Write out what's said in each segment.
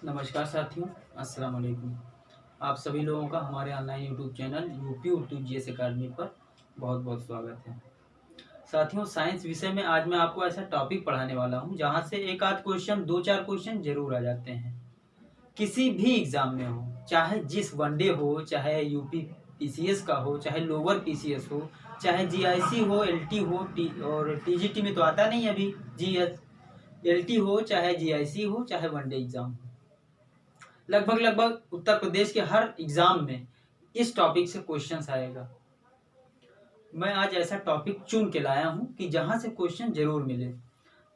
नमस्कार साथियों, अस्सलाम वालेकुम। आप सभी लोगों का हमारे online YouTube channel UP Urdu GS academy पर बहुत बहुत स्वागत है। साथियों, साइंस विषय में आज मैं आपको ऐसा टॉपिक पढ़ाने वाला हूं जहां से एक आध क्वेश्चन, दो चार क्वेश्चन जरूर आ जाते हैं किसी भी एग्जाम में हो, चाहे जिस वनडे हो, चाहे यूपी पीसीएस का हो, चाहे लोअर पीसीएस हो, चाहे जीआईसी हो, एलटी हो, और टीजीटी में तो आता नहीं अभी जीएस। एलटी हो, चाहे जीआईसी हो, चाहे वनडे एग्जाम हो, लगभग उत्तर प्रदेश के हर एग्जाम में इस टॉपिक से क्वेश्चंस आएगा। मैं आज ऐसा टॉपिक चुन के लाया हूं कि जहां से क्वेश्चन जरूर मिले।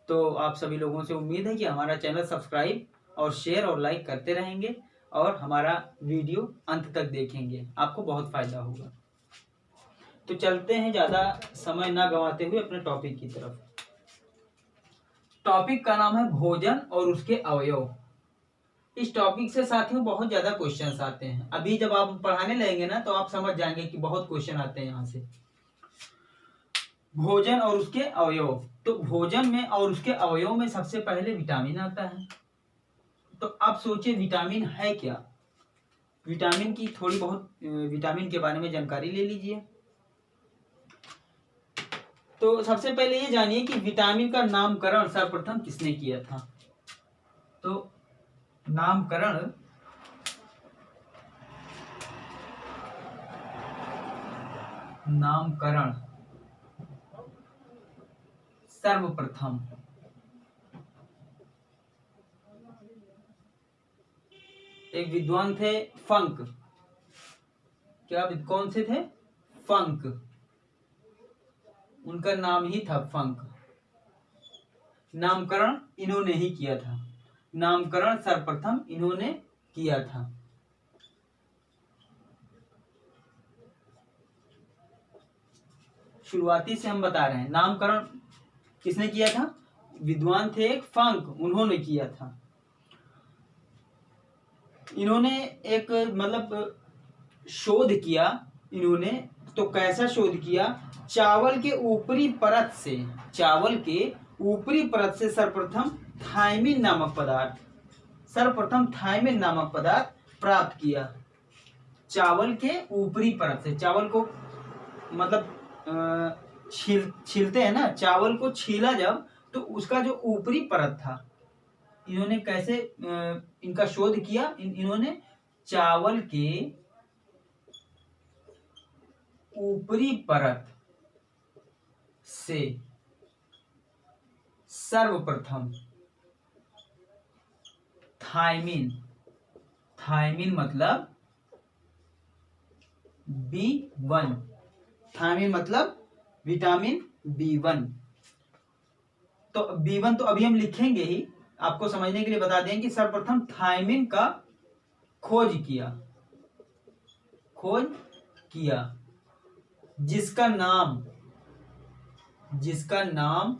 तो आप सभी लोगों से उम्मीद है कि हमारा चैनल सब्सक्राइब और शेयर और लाइक करते रहेंगे और हमारा वीडियो अंत तक देखेंगे, आपको बहुत फायदा होगा। तो चलते हैं ज्यादा समय ना गंवाते हुए अपने टॉपिक की तरफ। टॉपिक का नाम है भोजन और उसके अवयव। इस टॉपिक से साथियों बहुत ज्यादा क्वेश्चंस आते हैं। अभी जब आप पढ़ाने लगेंगे ना तो आप समझ जाएंगे कि बहुत क्वेश्चन आते हैं यहाँ से। भोजन और उसके अवयव। तो भोजन में और उसके अवयव में सबसे पहले विटामिन आता है। तो आप सोचिए विटामिन है क्या। विटामिन की थोड़ी बहुत विटामिन के बारे में जानकारी ले लीजिए। तो सबसे पहले ये जानिए कि विटामिन का नामकरण सर्वप्रथम किसने किया था। तो नामकरण सर्वप्रथम एक विद्वान थे फंक। क्या कौन से थे? फंक। उनका नाम ही था फंक। नामकरण इन्होंने ही किया था। नामकरण सर्वप्रथम इन्होंने किया था। शुरुआती से हम बता रहे हैं, नामकरण किसने किया था? विद्वान थे एक फंक, उन्होंने किया था। इन्होंने एक शोध किया। इन्होंने तो कैसा शोध किया? चावल के ऊपरी परत से सर्वप्रथम थायमिन नामक पदार्थ प्राप्त किया। चावल के ऊपरी परत से, चावल को छीलते हैं ना, चावल को छीला जब, तो उसका जो ऊपरी परत था, इन्होंने कैसे इनका शोध किया? इन्होंने चावल के ऊपरी परत से सर्वप्रथम थायमिन मतलब B1, थायमिन मतलब विटामिन B1। तो B1 तो अभी हम लिखेंगे ही, आपको समझने के लिए बता दें कि सर्वप्रथम थायमिन का खोज किया, जिसका नाम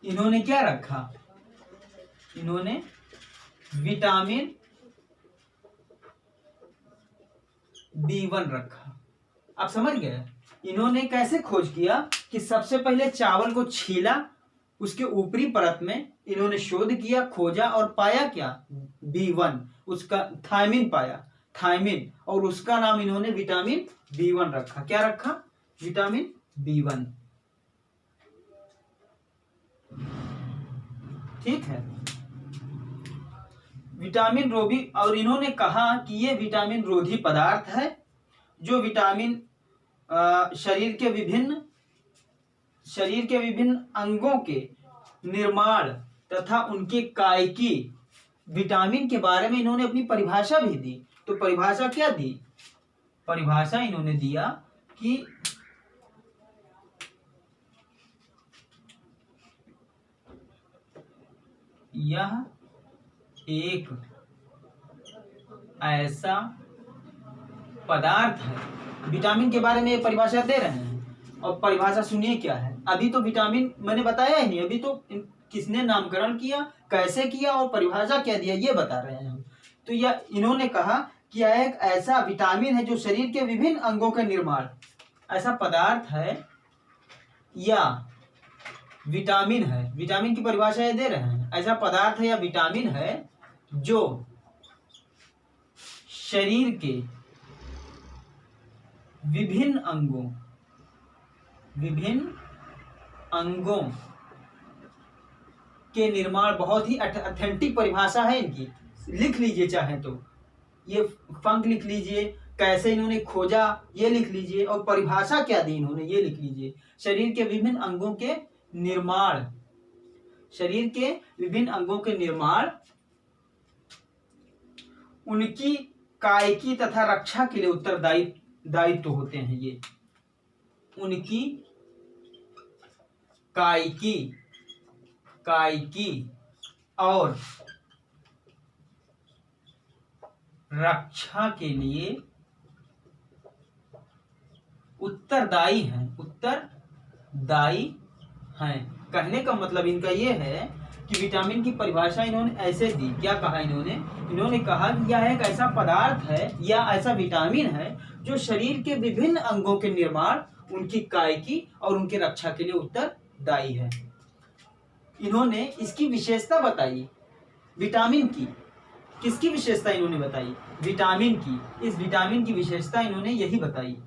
इन्होंने क्या रखा? इन्होंने विटामिन B1 रखा। आप समझ गए? इन्होंने कैसे खोज किया कि सबसे पहले चावल को छीला, उसके ऊपरी परत में इन्होंने शोध किया, खोजा और पाया क्या? B1, उसका थायमिन पाया, थायमिन, और उसका नाम इन्होंने विटामिन B1 रखा। क्या रखा? Vitamin B1। ठीक है। विटामिन रोधी, और इन्होंने कहा कि ये विटामिन रोधी पदार्थ है जो विटामिन शरीर के विभिन्न अंगों के निर्माण तथा उनके कायकी, विटामिन के बारे में इन्होंने अपनी परिभाषा भी दी। तो परिभाषा क्या दी? परिभाषा इन्होंने दिया कि यह एक ऐसा पदार्थ है। विटामिन के बारे में परिभाषा दे रहे हैं, और परिभाषा सुनिए क्या है। अभी तो विटामिन मैंने बताया ही नहीं, अभी तो किसने नामकरण किया, कैसे किया और परिभाषा क्या दिया, ये बता रहे हैं हम। तो यह इन्होंने कहा कि यह एक ऐसा विटामिन है जो शरीर के विभिन्न अंगों के निर्माण, ऐसा पदार्थ है या विटामिन है। विटामिन की परिभाषा ये दे रहे हैं, ऐसा पदार्थ है या विटामिन है जो शरीर के विभिन्न अंगों के निर्माण, बहुत ही ऑथेंटिक परिभाषा है इनकी, लिख लीजिए चाहे तो, ये फंक लिख लीजिए, कैसे इन्होंने खोजा ये लिख लीजिए, और परिभाषा क्या दी इन्होंने ये लिख लीजिए। शरीर के विभिन्न अंगों के निर्माण, शरीर के विभिन्न अंगों के निर्माण, उनकी कायकी तथा रक्षा के लिए उत्तरदायित्व होते हैं। ये उनकी कायकी और रक्षा के लिए उत्तरदायी हैं। कहने का मतलब इनका ये है कि विटामिन की परिभाषा इन्होंने ऐसे दी। क्या कहा इन्होंने कहा कि यह एक ऐसा पदार्थ है या ऐसा विटामिन है जो शरीर के विभिन्न अंगों के निर्माण, उनकी कायकी और उनके रक्षा के लिए उत्तरदायी है। इन्होंने इसकी विशेषता बताई विटामिन की। किसकी विशेषता इन्होंने बताई? विटामिन की। इस विटामिन की विशेषता इन्होंने यही बताई।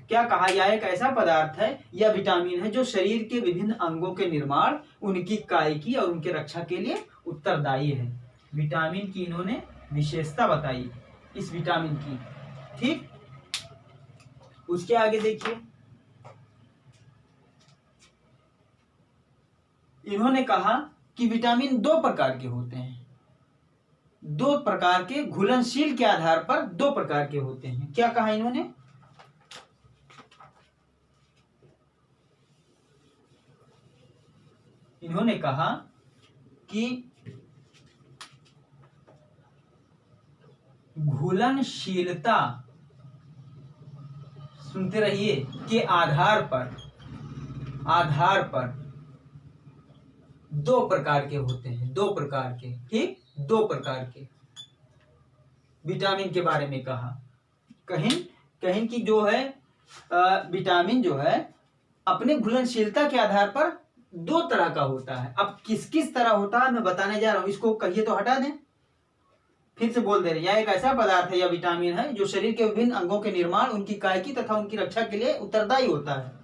क्या कहा? यह एक ऐसा पदार्थ है या विटामिन है जो शरीर के विभिन्न अंगों के निर्माण, उनकी कायकी और उनके रक्षा के लिए उत्तरदायी है। विटामिन की इन्होंने विशेषता बताई इस विटामिन की। ठीक, उसके आगे देखिए, इन्होंने कहा कि विटामिन 2 प्रकार के होते हैं। 2 प्रकार के, घुलनशील के आधार पर 2 प्रकार के होते हैं। क्या कहा इन्होंने? इन्होंने कहा कि घुलनशीलता, सुनते रहिए, के आधार पर 2 प्रकार के होते हैं। 2 प्रकार के, ठीक, 2 प्रकार के विटामिन के बारे में कहा। कहीं कि जो है विटामिन जो है अपने घुलनशीलता के आधार पर 2 तरह का होता है। अब किस तरह होता है मैं बताने जा रहा हूं। इसको कहिए तो हटा दें, फिर से बोल दे रहे, यह एक ऐसा पदार्थ है या विटामिन है जो शरीर के विभिन्न अंगों के निर्माण, उनकी कायकी तथा उनकी रक्षा के लिए उत्तरदायी होता है।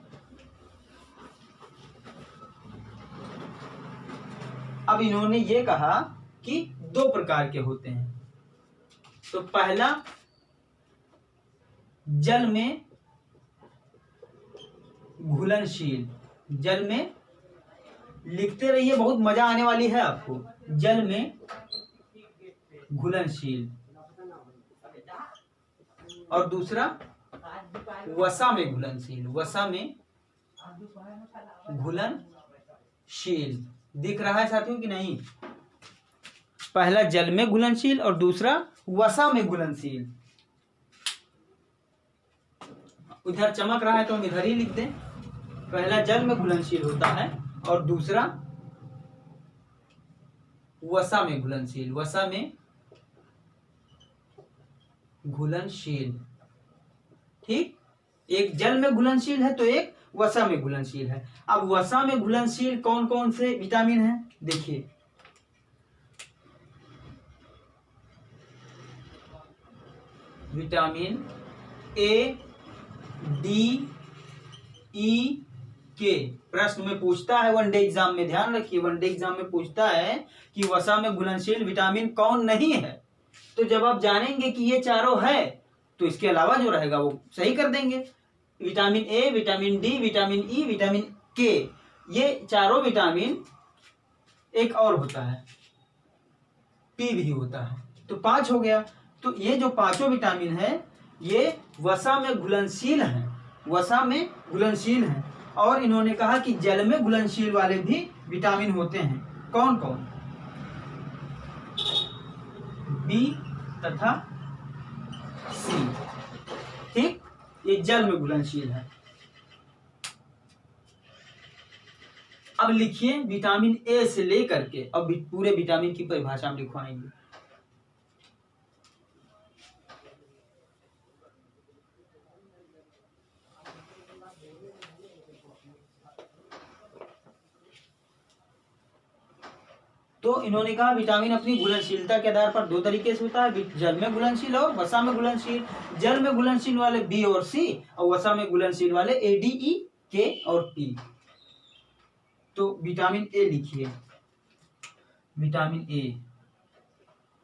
अब इन्होंने ये कहा कि 2 प्रकार के होते हैं। तो पहला, जल में घुलनशील। जल में, लिखते रहिए, बहुत मजा आने वाली है आपको। जल में घुलनशील। और दूसरा, वसा में घुलनशील। वसा में घुलनशील। दिख रहा है साथियों कि नहीं? पहला जल में घुलनशील और दूसरा वसा में घुलनशील। उधर चमक रहा है तो हम इधर ही लिख दें। पहला जल में घुलनशील होता है और दूसरा वसा में घुलनशील। वसा में घुलनशील, ठीक। एक जल में घुलनशील है तो एक वसा में घुलनशील है। अब वसा में घुलनशील कौन कौन से विटामिन हैं देखिए। विटामिन ए, डी, ई, के। प्रश्न में पूछता है वनडे एग्जाम में, ध्यान रखिए, वनडे एग्जाम में पूछता है कि वसा में घुलनशील विटामिन कौन नहीं है। तो जब आप जानेंगे कि ये चारों है तो इसके अलावा जो रहेगा वो सही कर देंगे। Vitamin A, vitamin D, vitamin E, vitamin के, ये चारों विटामिन, एक और होता है पी भी होता है, तो 5 हो गया। तो ये जो 5 विटामिन है ये वसा में घुलनशील है। वसा में घुलनशील है। और इन्होंने कहा कि जल में घुलनशील वाले भी विटामिन होते हैं। कौन कौन? बी तथा सी, ठीक। ये जल में घुलनशील है। अब लिखिए विटामिन ए से लेकर के अब पूरे विटामिन की परिभाषा हम लिखवाएंगे। तो इन्होंने कहा विटामिन अपनी घुलनशीलता के आधार पर दो तरीके से होता है, जल में घुलनशील और वसा में घुलनशील। जल में घुलनशील वाले बी और सी, और वसा में घुलनशील वाले ए, डी, ई, के और पी। तो विटामिन ए लिखिए, विटामिन ए।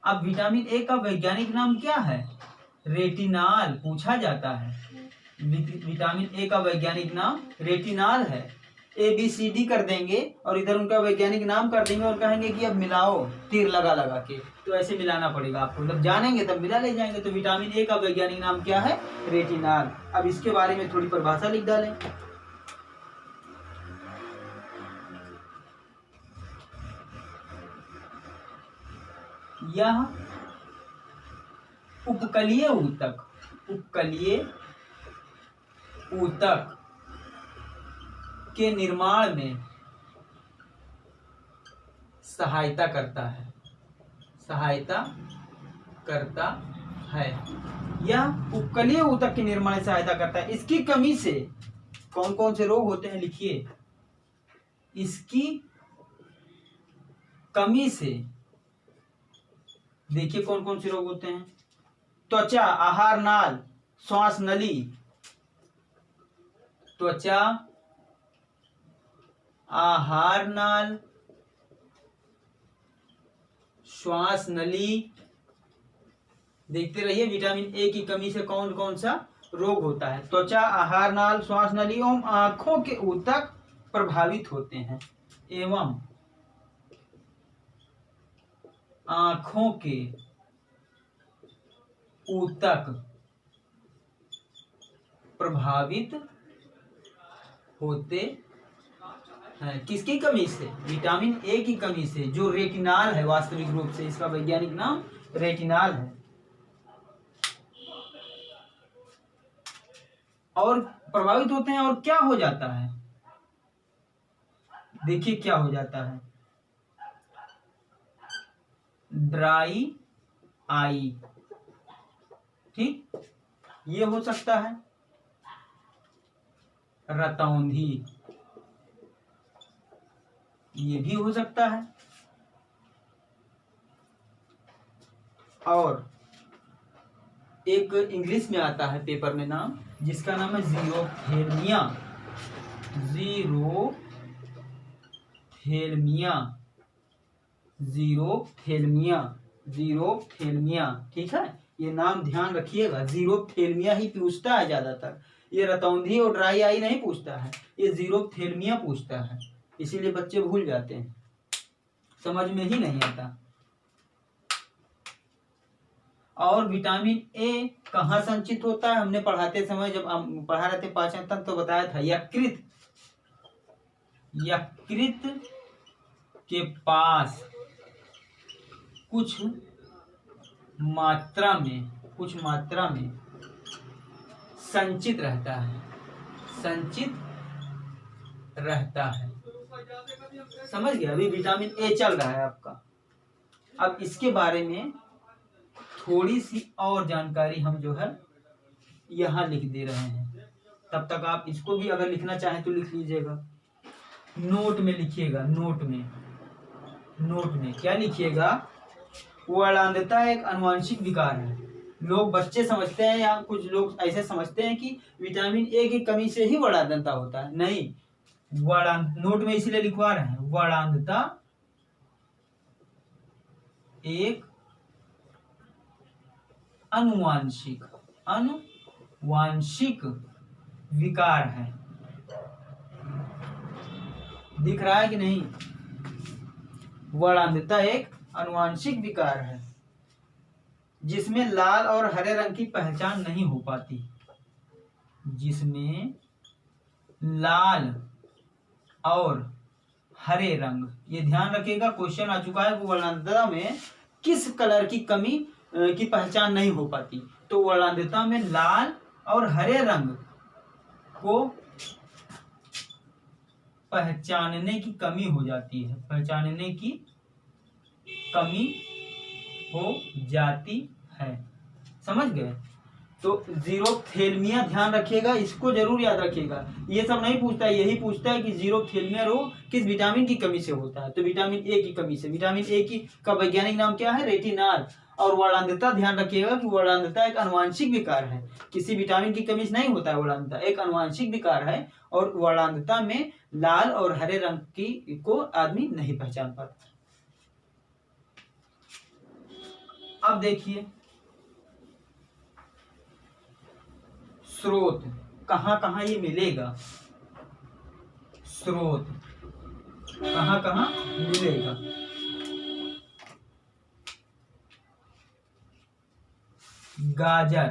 अब विटामिन ए का वैज्ञानिक नाम क्या है? रेटिनाल पूछा जाता है। विटामिन ए का वैज्ञानिक नाम रेटिनाल है। ABCD कर देंगे और इधर उनका वैज्ञानिक नाम कर देंगे और कहेंगे कि अब मिलाओ, तीर लगा लगा के। तो ऐसे मिलाना पड़ेगा आपको, जब जानेंगे तब मिला ले जाएंगे। तो विटामिन ए का वैज्ञानिक नाम क्या है? रेटिनाल। अब इसके बारे में थोड़ी परिभाषा लिख डालें। यह उपकलीय ऊतक, उपकलीय ऊतक के निर्माण में सहायता करता है, सहायता करता है। यह उपकलीय ऊतक के निर्माण में सहायता करता है। इसकी कमी से कौन कौन से रोग होते हैं लिखिए। इसकी कमी से देखिए कौन कौन से रोग होते हैं। त्वचा, आहार नाल, श्वास नली। त्वचा, आहार नाल, श्वास नली। देखते रहिए विटामिन ए की कमी से कौन कौन सा रोग होता है। त्वचा, आहार नाल, श्वास नली एवं आंखों के ऊतक प्रभावित होते हैं, एवं आंखों के ऊतक प्रभावित होते हैं। किसकी कमी से? विटामिन ए की कमी से, जो रेटिनाल है। वास्तविक रूप से इसका वैज्ञानिक नाम रेटिनाल है। और प्रभावित होते हैं और क्या हो जाता है, देखिए क्या हो जाता है। ड्राई आई, ठीक, ये हो सकता है। रतौंधी, ये भी हो सकता है। और एक इंग्लिश में आता है पेपर में नाम, जिसका नाम है जीरोथेल्मिया। जीरोथेल्मिया, जीरोथेल्मिया, जीरोथेल्मिया, ठीक है। ये नाम ध्यान रखिएगा, जीरोथेल्मिया ही पूछता है ज्यादातर। ये रतौंधी और ड्राई आई नहीं पूछता है, ये जीरोथेल्मिया पूछता है। इसीलिए बच्चे भूल जाते हैं, समझ में ही नहीं आता। और विटामिन ए कहाँ संचित होता है? हमने पढ़ाते समय, जब हम पढ़ा रहे थे पाचन तंत्र, तो बताया था यकृत, यकृत के पास कुछ मात्रा में संचित रहता है, संचित रहता है। समझ गए? अभी विटामिन ए चल रहा है आपका। अब इसके बारे में थोड़ी सी और जानकारी हम जो है यहाँ लिख दे रहे हैं। तब तक आप इसको भी अगर लिखना चाहें तो लिख लीजिएगा। नोट में लिखिएगा, नोट में क्या लिखिएगा? वर्णांधता एक आनुवंशिक विकार है। लोग, बच्चे समझते हैं या कुछ लोग ऐसे समझते हैं कि विटामिन ए की कमी से ही वर्णांधता होता है। नहीं, नोट में इसलिए लिखवा रहे हैं, वर्णांधता एक अनुवांशिक विकार है। दिख रहा है कि नहीं? वर्णांधता एक अनुवांशिक विकार है जिसमें लाल और हरे रंग की पहचान नहीं हो पाती, जिसमें लाल और हरे रंग, ये ध्यान रखिएगा, क्वेश्चन आ चुका है कि वर्णांधता में किस कलर की कमी की पहचान नहीं हो पाती। तो वर्णांधता में लाल और हरे रंग को पहचानने की कमी हो जाती है, पहचानने की कमी हो जाती है। समझ गए? तो जीरोथेल्मिया ध्यान रखिएगा, इसको जरूर याद रखिएगा। ये सब नहीं पूछता है, यही पूछता है कि जीरोथेल्मिया रोग किस विटामिन की कमी से होता है। तो विटामिन ए की कमी से। विटामिन ए की का वैज्ञानिक नाम क्या है? रेटिनॉल। और वर्णांधता ध्यान रखिएगा कि वर्णांधता एक आनुवांशिक विकार है, किसी विटामिन की कमी से नहीं होता है। वर्णांधता एक आनुवांशिक विकार है और वर्णांधता में लाल और हरे रंग की को आदमी नहीं पहचान पाता। अब देखिए स्रोत, कहां कहां ये मिलेगा, स्रोत कहां कहां मिलेगा। गाजर,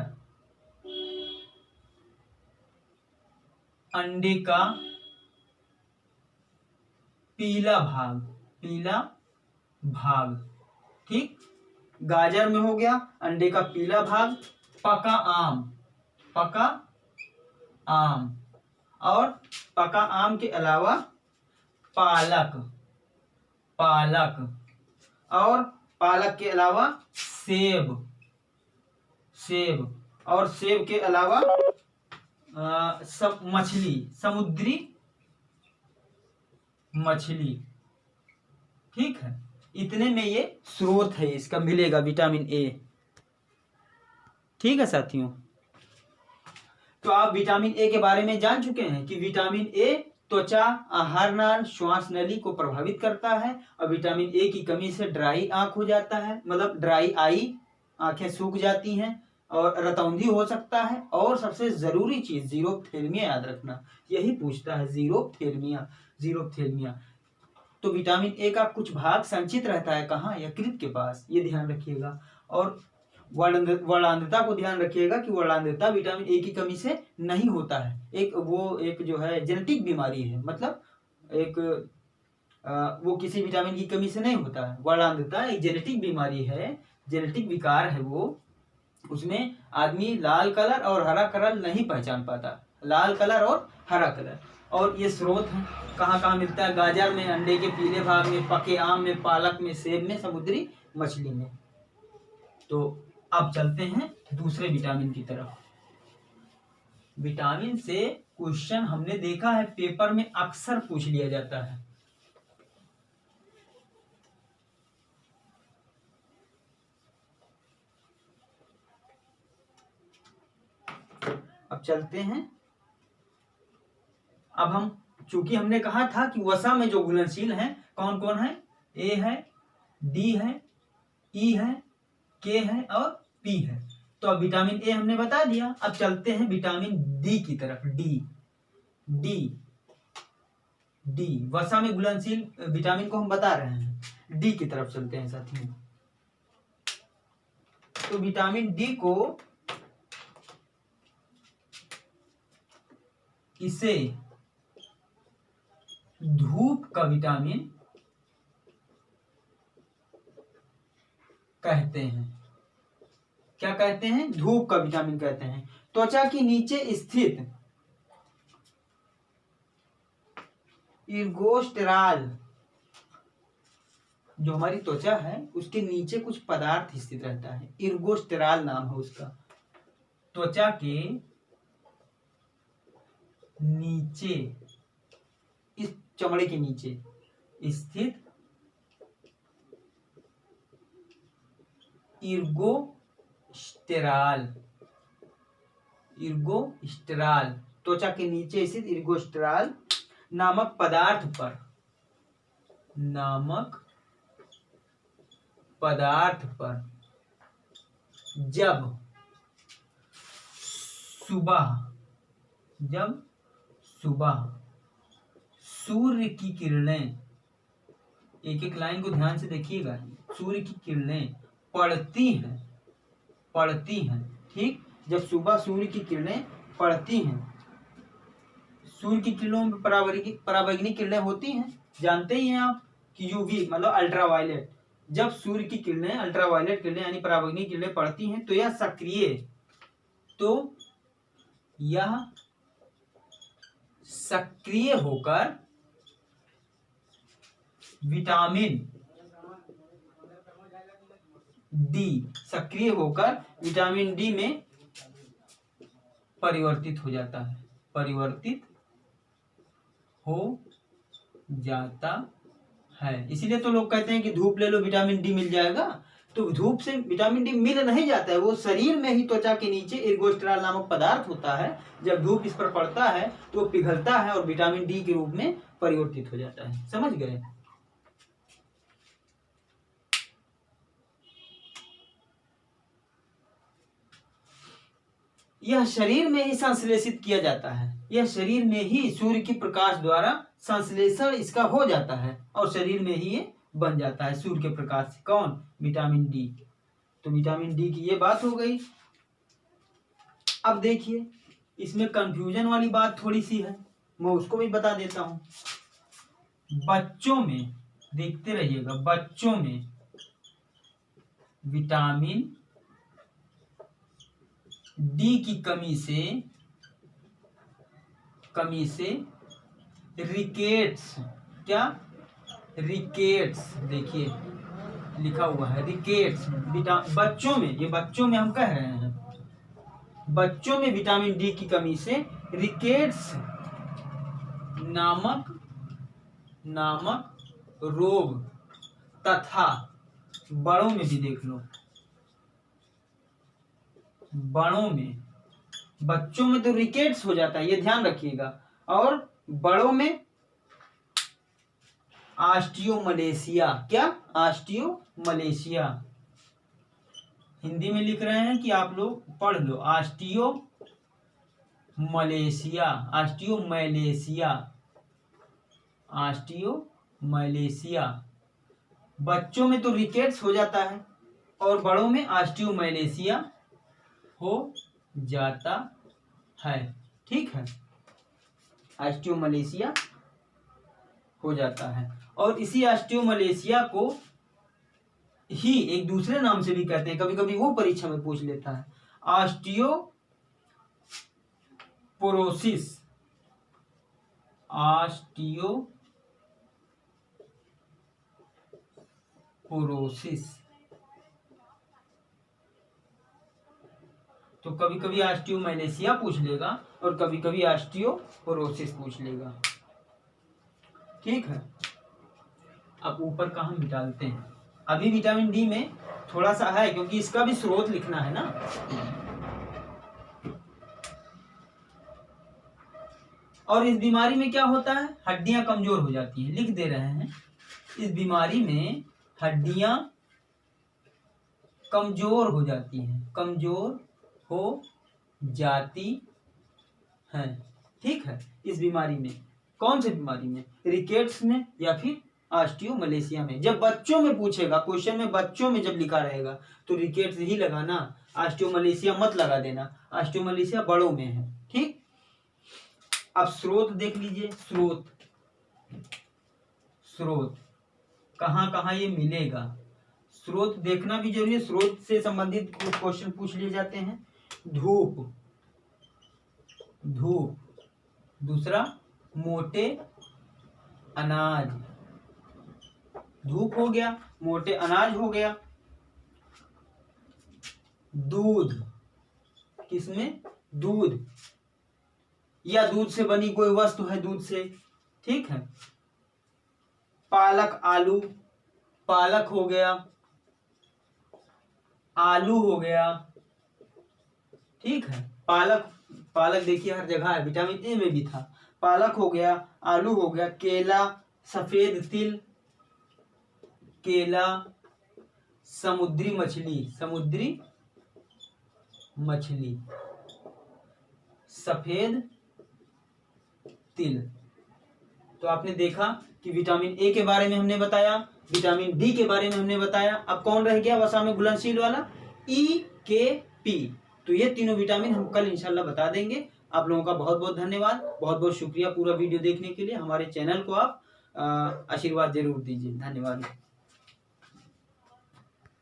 अंडे का पीला भाग, पीला भाग, ठीक। गाजर में हो गया अंडे का पीला भाग, पका आम, पका आम, और पका आम के अलावा पालक, पालक, और पालक के अलावा सेब, सेब, और सेब के अलावा सब मछली, समुद्री मछली, ठीक है। इतने में ये स्रोत है, इसका मिलेगा विटामिन ए, ठीक है साथियों। तो आप विटामिन ए के बारे में जान चुके हैं कि विटामिन ए त्वचा, आहार नाल, श्वास नली को प्रभावित करता है। और विटामिन ए की कमी से ड्राई आंख हो जाता है, मतलब ड्राई आई, आंखें सूख जाती हैं और रतौंधी हो सकता है। और सबसे जरूरी चीज जीरोथेल्मिया याद रखना, यही पूछता है जीरोथेल्मिया, जीरोथेल्मिया। तो विटामिन ए का कुछ भाग संचित रहता है कहाँ? यकृत के पास, ये ध्यान रखिएगा। और वर्णांधता को ध्यान रखिएगा कि वर्णांधता विटामिन ए की कमी से नहीं होता है। एक जो है जेनेटिक बीमारी है, मतलब वो किसी विटामिन की कमी से नहीं होता है। वर्णांधता एक जेनेटिक बीमारी है, जेनेटिक विकार है वो। उसमें आदमी लाल कलर और हरा कलर नहीं पहचान पाता, लाल कलर और हरा कलर। और ये स्रोत है, कहाँ कहाँ मिलता है? गाजर में, अंडे के पीले भाग में, पके आम में, पालक में, सेब में, समुद्री मछली में। तो अब चलते हैं दूसरे विटामिन की तरफ। विटामिन से क्वेश्चन हमने देखा है पेपर में अक्सर पूछ लिया जाता है। अब चलते हैं, अब हम चूंकि हमने कहा था कि वसा में जो घुलनशील हैं कौन कौन है? ए है, डी है, ई है, के है और पी है। तो अब विटामिन ए हमने बता दिया। अब चलते हैं विटामिन डी की तरफ। डी, डी, डी वसा में घुलनशील विटामिन को हम बता रहे हैं। डी की तरफ चलते हैं साथियों। तो विटामिन डी को इसे धूप का विटामिन कहते हैं। क्या कहते हैं? धूप का विटामिन कहते हैं। त्वचा के नीचे स्थित इर्गोस्टेरॉल, जो हमारी त्वचा है उसके नीचे कुछ पदार्थ स्थित रहता है, इर्गोस्टेरॉल नाम है उसका। त्वचा के नीचे, इस चमड़े के नीचे स्थित इर्गोस्टेरॉल, इर्गोस्टेरॉल, त्वचा के नीचे स्थित इर्गोस्टेरॉल नामक पदार्थ पर, नामक पदार्थ पर जब सुबह सूर्य की किरणें, एक एक लाइन को ध्यान से देखिएगा, सूर्य की किरणें पड़ती हैं, ठीक। जब सुबह सूर्य की किरणें पड़ती हैं, सूर्य की किरणों में पराबैंगनी किरणें होती हैं, जानते ही हैं आप कि यूवी मतलब अल्ट्रावायलेट। जब सूर्य की किरणें, अल्ट्रावायलेट किरणें यानी पराबैंगनी किरणें पड़ती हैं तो यह सक्रिय होकर विटामिन डी, सक्रिय होकर विटामिन डी में परिवर्तित हो जाता है, परिवर्तित हो जाता है। इसीलिए तो लोग कहते हैं कि धूप ले लो विटामिन डी मिल जाएगा। तो धूप से विटामिन डी मिल नहीं जाता है, वो शरीर में ही त्वचा के नीचे एर्गोस्ट्राल नामक पदार्थ होता है। जब धूप इस पर पड़ता है तो वो पिघलता है और विटामिन डी के रूप में परिवर्तित हो जाता है। समझ गए? यह शरीर में ही संश्लेषित किया जाता है, यह शरीर में ही सूर्य की प्रकाश द्वारा संश्लेषण इसका हो जाता है और शरीर में ही ये बन जाता है सूर्य के प्रकाश से। कौन? Vitamin D. तो विटामिन डी की ये बात हो गई। अब देखिए इसमें कंफ्यूजन वाली बात थोड़ी सी है, मैं उसको भी बता देता हूं। बच्चों में, देखते रहिएगा, बच्चों में विटामिन डी की कमी से रिकेट्स, क्या? रिकेट्स, देखिए लिखा हुआ है रिकेट्स। बच्चों में, ये बच्चों में हम कह रहे हैं, बच्चों में विटामिन डी की कमी से रिकेट्स नामक रोग तथा बड़ों में भी देख लो, बड़ों में, बच्चों में तो रिकेट्स हो जाता है, ये ध्यान रखिएगा, और बड़ों में ऑस्टियोमलेशिया। क्या? ऑस्टियोमलेशिया। हिंदी में लिख रहे हैं कि आप लोग पढ़ लो, ऑस्टियोमलेशिया, ऑस्टियोमलेशिया, ऑस्टियोमलेशिया। बच्चों में तो रिकेट्स हो जाता है और बड़ों में ऑस्टियोमलेशिया हो जाता है। ठीक है, ऑस्टियोमलेशिया हो जाता है। और इसी ऑस्टियोमलेशिया को ही एक दूसरे नाम से भी कहते हैं, कभी कभी वो परीक्षा में पूछ लेता है, ऑस्टियोपोरोसिस, ऑस्टियोपोरोसिस। तो कभी कभी ऑस्टियोमलेशिया पूछ लेगा और कभी कभी ऑस्टियोपोरोसिस पूछ लेगा। ठीक है, अब ऊपर का हम डालते हैं। अभी विटामिन डी में थोड़ा सा है क्योंकि इसका भी स्रोत लिखना है ना। और इस बीमारी में क्या होता है? हड्डियां कमजोर हो जाती हैं, लिख दे रहे हैं। इस बीमारी में हड्डियां कमजोर हो जाती हैं, कमजोर हो जाती हैं। ठीक है, इस बीमारी में, कौन सी बीमारी में? रिकेट्स में या फिर ऑस्टियोमलेशिया में। जब बच्चों में पूछेगा क्वेश्चन में, बच्चों में जब लिखा रहेगा तो रिकेट्स ही लगाना, ऑस्टियोमलेशिया मत लगा देना। ऑस्टियोमलेशिया बड़ों में है। ठीक, अब स्रोत देख लीजिए, स्रोत कहाँ कहाँ ये मिलेगा, स्रोत देखना भी जरूरी है। स्रोत से संबंधित कुछ क्वेश्चन पूछ लिए जाते हैं। धूप, दूसरा मोटे अनाज, धूप हो गया, मोटे अनाज हो गया। दूध, किसमें? दूध, या दूध से बनी कोई वस्तु है, दूध से। ठीक है, पालक, आलू, पालक हो गया, आलू हो गया। ठीक है, पालक देखिए हर जगह है, विटामिन ए में भी था। पालक हो गया, आलू हो गया, केला, सफेद तिल, केला, समुद्री मछली, सफेद तिल। तो आपने देखा कि विटामिन ए के बारे में हमने बताया, विटामिन डी के बारे में हमने बताया। अब कौन रह गया वसा में घुलनशील वाला? E-K-P। तो ये तीनों विटामिन हम कल इंशाल्लाह बता देंगे। आप लोगों का बहुत बहुत धन्यवाद, बहुत बहुत शुक्रिया पूरा वीडियो देखने के लिए। हमारे चैनल को आप आशीर्वाद जरूर दीजिए। धन्यवाद।